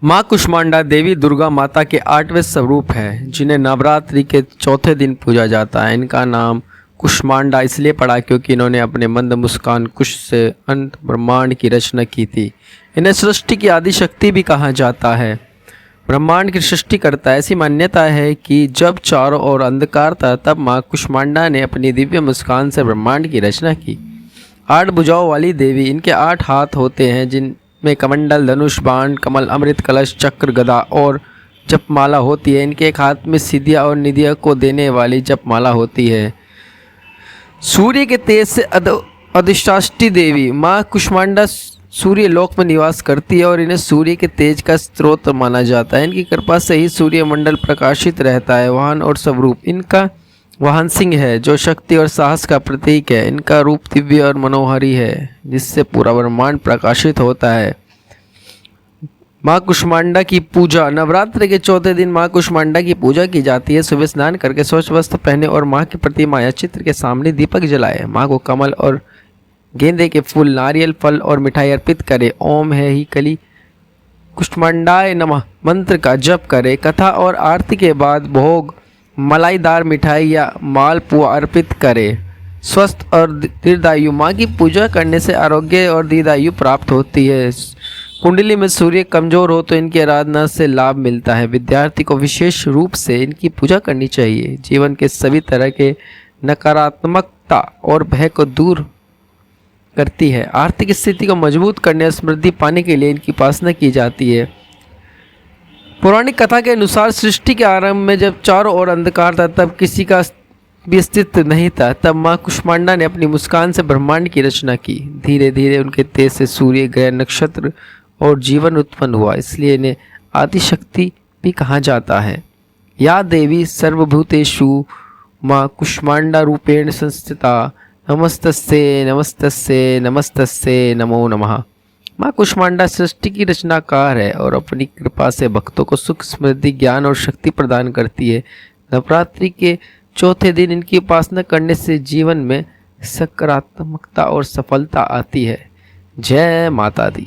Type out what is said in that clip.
माँ कुष्मांडा देवी दुर्गा माता के 8वें स्वरूप हैं जिन्हें नवरात्रि के चौथे दिन पूजा जाता है। इनका नाम कुष्मांडा इसलिए पड़ा क्योंकि इन्होंने अपने मंद मुस्कान कुश से अनंत ब्रह्मांड की रचना की थी। इन्हें सृष्टि की आदि शक्ति भी कहा जाता है। ब्रह्मांड की सृष्टि करता है। ऐसी मान्यता है कि जब चारों ओर अंधकार था तब माँ कुष्मांडा ने अपनी दिव्य मुस्कान से ब्रह्मांड की रचना की। 8 भुजाओं वाली देवी, इनके 8 हाथ होते हैं जिनमें कमंडल, धनुष, बाण, कमल, अमृत कलश, चक्र, गदा और जपमाला होती है। इनके एक हाथ में सिद्धियाँ और निधियों को देने वाली जपमाला होती है। सूर्य के तेज से अधिष्ठात्री देवी माँ कुष्मांडा सूर्य लोक में निवास करती है और इन्हें सूर्य के तेज का स्रोत माना जाता है। इनकी कृपा से ही सूर्य मंडल प्रकाशित रहता है। वाहन और स्वरूप, इनका वाहन सिंह है जो शक्ति और साहस का प्रतीक है। इनका रूप दिव्य और मनोहारी है जिससे पूरा ब्रह्मांड प्रकाशित होता है। माँ कुष्मांडा की पूजा। नवरात्र के चौथे दिन माँ कुष्मांडा की पूजा की जाती है। सुबह स्नान करके स्वच्छ वस्त्र पहने और माँ की प्रतिमा या चित्र के सामने दीपक जलाए। माँ को कमल और गेंदे के फूल, नारियल, फल और मिठाई अर्पित करे। ओम है ही कली कुष्मांडाय नमः मंत्र का जप करे। कथा और आरती के बाद भोग, मलाईदार मिठाई या मालपुआ अर्पित करे। स्वस्थ और दीर्घायु। माँ की पूजा करने से आरोग्य और दीर्घायु प्राप्त होती है। कुंडली में सूर्य कमजोर हो तो इनकी आराधना से लाभ मिलता है। विद्यार्थी को विशेष रूप से इनकी पूजा करनी चाहिए। जीवन के सभी तरह के नकारात्मकता और भय को दूर करती है। आर्थिक स्थिति को मजबूत करने और समृद्धि पाने के लिए इनकी उपासना की जाती है। पौराणिक कथा के अनुसार सृष्टि के आरंभ में जब चारों ओर अंधकार था तब किसी का भी अस्तित्व नहीं था। तब माँ कुष्मांडा ने अपनी मुस्कान से ब्रह्मांड की रचना की। धीरे धीरे उनके तेज से सूर्य, ग्रह, नक्षत्र और जीवन उत्पन्न हुआ। इसलिए इन्हें आदिशक्ति भी कहा जाता है। या देवी सर्वभूतेषु माँ कुष्मांडा रूपेण संस्थिता नमस्तस्ये नमस्तस्ये नमस्तस्ये नमो नमः। माँ कुष्मांडा सृष्टि की रचनाकार है और अपनी कृपा से भक्तों को सुख, समृद्धि, ज्ञान और शक्ति प्रदान करती है। नवरात्रि के चौथे दिन इनकी उपासना करने से जीवन में सकारात्मकता और सफलता आती है। जय माता दी।